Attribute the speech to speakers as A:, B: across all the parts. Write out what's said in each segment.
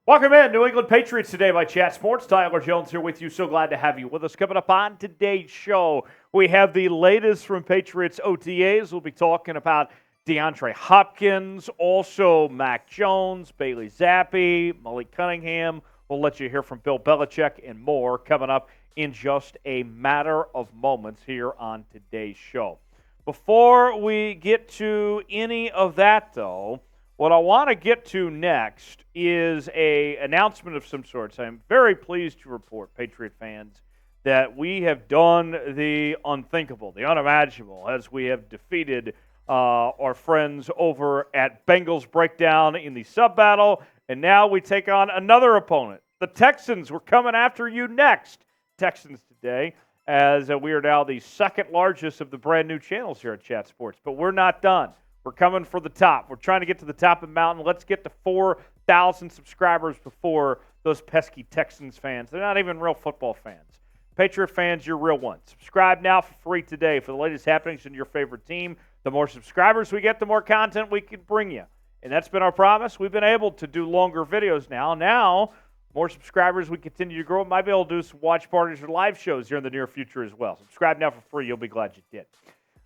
A: Welcome in, New England Patriots Today by Chat Sports. Tyler Jones here with you. So glad to have you with us. Coming up on today's show, we have the latest from Patriots OTAs. We'll be talking about DeAndre Hopkins, also Mac Jones, Bailey Zappe, Malik Cunningham. We'll let you hear from Bill Belichick and more coming up in just a matter of moments here on today's show. Before we get to any of that, though, what I want to get to next is an announcement of some sorts. I'm very pleased to report, Patriot fans, that we have done the unthinkable, the unimaginable, as we have defeated our friends over at Bengals Breakdown in the sub-battle, and now we take on another opponent. The Texans, we're coming after you next. Texans today, as we are now the second largest of the brand new channels here at Chat Sports, but we're not done. We're coming for the top. We're trying to get to the top of the mountain. Let's get to 4,000 subscribers before those pesky Texans fans. They're not even real football fans. Patriot fans, you're real ones. Subscribe now for free today for the latest happenings in your favorite team. The more subscribers we get, the more content we can bring you. And that's been our promise. We've been able to do longer videos now. Now, more subscribers, we continue to grow. Might be able to do some watch parties or live shows here in the near future as well. Subscribe now for free. You'll be glad you did.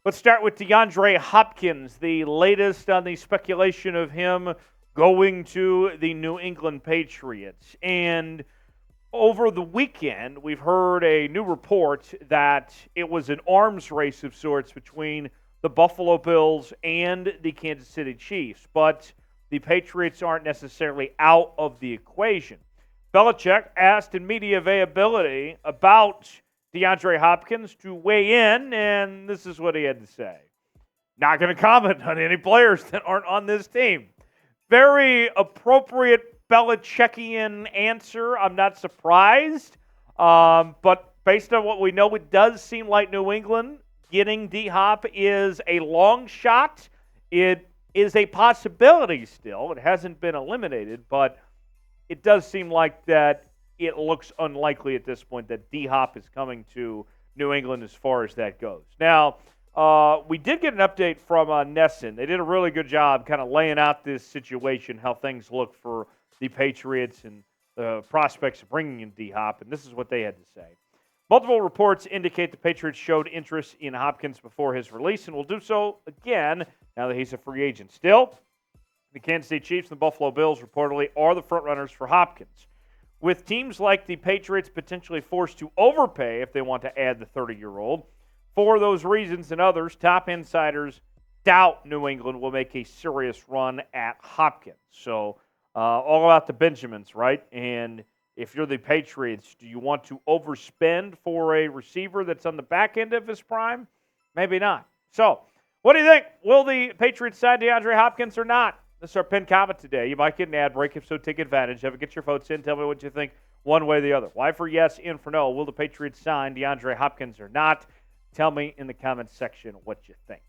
A: Let's start with DeAndre Hopkins, the latest on the speculation of him going to the New England Patriots. And over the weekend, we've heard a new report that it was an arms race of sorts between the Buffalo Bills and the Kansas City Chiefs. But the Patriots aren't necessarily out of the equation. Belichick asked in media availability about DeAndre Hopkins to weigh in, and this is what he had to say. Not going to comment on any players that aren't on this team. Very appropriate Belichickian answer. I'm not surprised. But based on what we know, it does seem like New England getting D-Hop is a long shot. It is a possibility still. It hasn't been eliminated, but it does seem like that it looks unlikely at this point that D-Hop is coming to New England as far as that goes. Now, we did get an update from Nesson. They did a really good job kind of laying out this situation, how things look for the Patriots and the prospects of bringing in D-Hop, and this is what they had to say. Multiple reports indicate the Patriots showed interest in Hopkins before his release and will do so again now that he's a free agent. Still, the Kansas City Chiefs and the Buffalo Bills reportedly are the frontrunners for Hopkins, with teams like the Patriots potentially forced to overpay if they want to add the 30-year-old. For those reasons and others, top insiders doubt New England will make a serious run at Hopkins. So all about the Benjamins, right? And if you're the Patriots, do you want to overspend for a receiver that's on the back end of his prime? Maybe not. So what do you think? Will the Patriots sign DeAndre Hopkins or not? This is our pinned comment today. You might get an ad break. If so, take advantage. Have it. Get your votes in. Tell me what you think one way or the other. Y for yes, in for no. Will the Patriots sign DeAndre Hopkins or not? Tell me in the comments section what you think.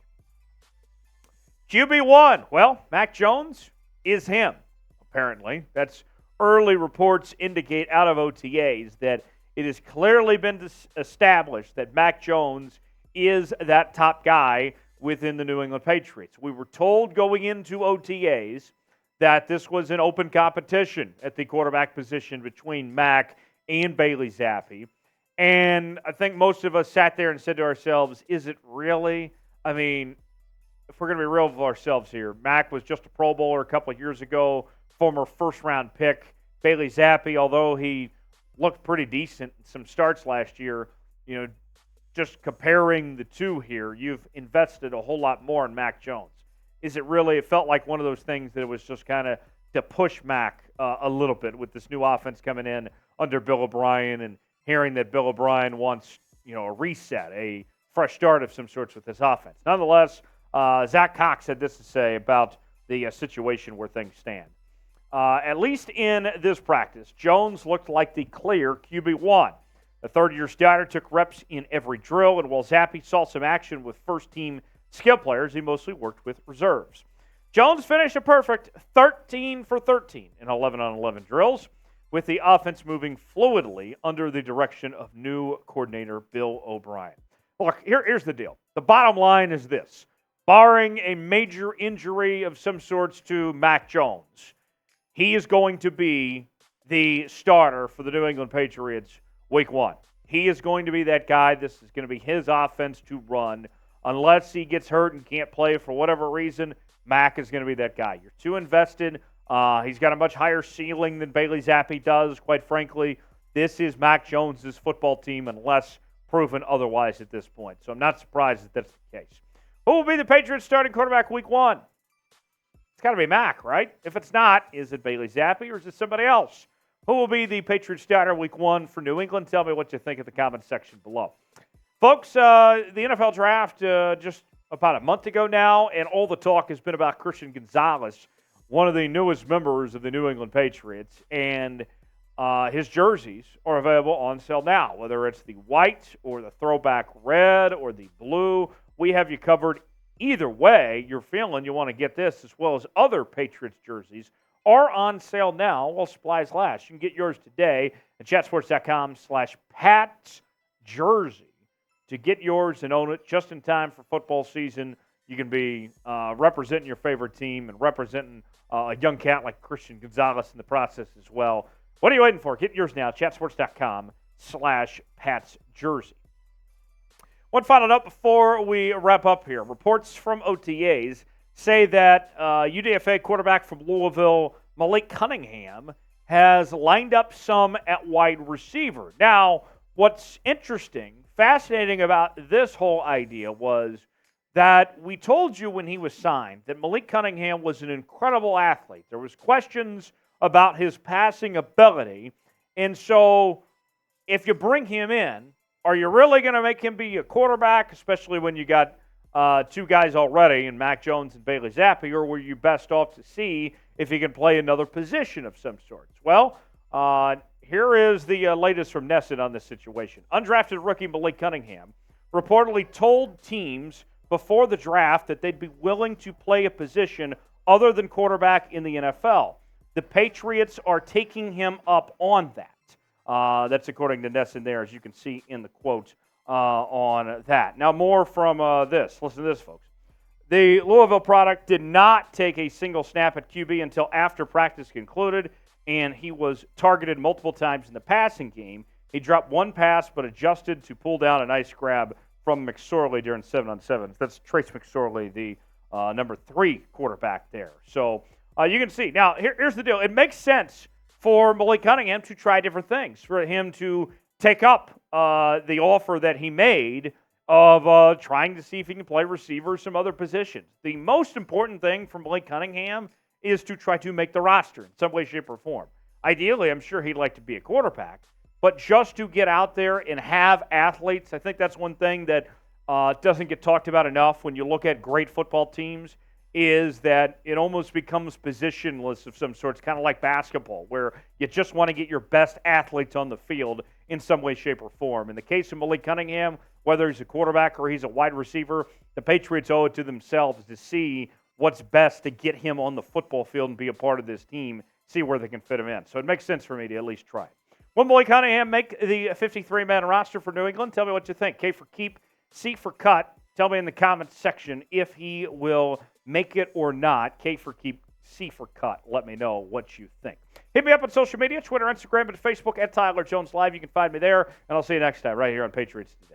A: QB1. Well, Mac Jones is him, apparently. That's early reports indicate out of OTAs that it has clearly been established that Mac Jones is that top guy within the New England Patriots. We were told going into OTAs that this was an open competition at the quarterback position between Mac and Bailey Zappe. And I think most of us sat there and said to ourselves, is it really? I mean, if we're going to be real with ourselves here, Mac was just a Pro Bowler a couple of years ago, former first-round pick. Bailey Zappe, although he looked pretty decent in some starts last year, just comparing the two here, you've invested a whole lot more in Mac Jones. Is it really? It felt like one of those things that it was just kind of to push Mac a little bit with this new offense coming in under Bill O'Brien and hearing that Bill O'Brien wants, a reset, a fresh start of some sorts with this offense. Nonetheless, Zach Cox had this to say about the situation where things stand. At least in this practice, Jones looked like the clear QB1. The third-year starter took reps in every drill, and while Zappe saw some action with first-team skill players, he mostly worked with reserves. Jones finished a perfect 13 for 13 in 11-on-11 drills, with the offense moving fluidly under the direction of new coordinator Bill O'Brien. Look, here's the deal. The bottom line is this. Barring a major injury of some sorts to Mac Jones, he is going to be the starter for the New England Patriots week 1. He is going to be that guy. This is going to be his offense to run. Unless he gets hurt and can't play for whatever reason, Mac is going to be that guy. You're too invested. He's got a much higher ceiling than Bailey Zappe does, quite frankly. This is Mac Jones's football team unless proven otherwise at this point. So I'm not surprised that that's the case. Who will be the Patriots starting quarterback week 1? It's got to be Mac, right? If it's not, is it Bailey Zappe or is it somebody else? Who will be the Patriots starter week 1 for New England? Tell me what you think in the comment section below. Folks, the NFL draft just about a month ago now, and all the talk has been about Christian Gonzalez, one of the newest members of the New England Patriots, and his jerseys are available on sale now, whether it's the white or the throwback red or the blue. We have you covered either way you're feeling you want to get this, as well as other Patriots jerseys, are on sale now while supplies last. You can get yours today at chatsports.com/PatsJersey to get yours and own it just in time for football season. You can be representing your favorite team and representing a young cat like Christian Gonzalez in the process as well. What are you waiting for? Get yours now, chatsports.com/PatsJersey. One final note before we wrap up here. Reports from OTAs say that UDFA quarterback from Louisville, Malik Cunningham, has lined up some at wide receiver. Now, what's interesting, fascinating about this whole idea was that we told you when he was signed that Malik Cunningham was an incredible athlete. There was questions about his passing ability, and so if you bring him in, are you really going to make him be a quarterback, especially when you got two guys already in Mac Jones and Bailey Zappe, or were you best off to see if he can play another position of some sort? Well, here is the latest from Nesson on this situation. Undrafted rookie Malik Cunningham reportedly told teams before the draft that they'd be willing to play a position other than quarterback in the NFL. The Patriots are taking him up on that. That's according to Nesson there, as you can see in the quote on that. Now, more from this. Listen to this, folks. The Louisville product did not take a single snap at QB until after practice concluded, and he was targeted multiple times in the passing game. He dropped one pass but adjusted to pull down a nice grab from McSorley during 7-on-7. That's Trace McSorley, the number 3 quarterback there. So you can see. Now, here's the deal. It makes sense for Malik Cunningham to try different things, for him to take up the offer that he made of trying to see if he can play receiver or some other positions. The most important thing for Malik Cunningham is to try to make the roster in some way, shape, or form. Ideally, I'm sure he'd like to be a quarterback, but just to get out there and have athletes, I think that's one thing that doesn't get talked about enough when you look at great football teams, is that it almost becomes positionless of some sort. It's kind of like basketball, where you just want to get your best athletes on the field in some way, shape, or form. In the case of Malik Cunningham, whether he's a quarterback or he's a wide receiver, the Patriots owe it to themselves to see what's best to get him on the football field and be a part of this team, see where they can fit him in. So it makes sense for me to at least try it. Will Malik Cunningham make the 53-man roster for New England? Tell me what you think. K for keep, C for cut. Tell me in the comments section if he will make it or not. K for keep, C for cut. Let me know what you think. Hit me up on social media, Twitter, Instagram, and Facebook at Tyler Jones Live. You can find me there, and I'll see you next time right here on Patriots Today.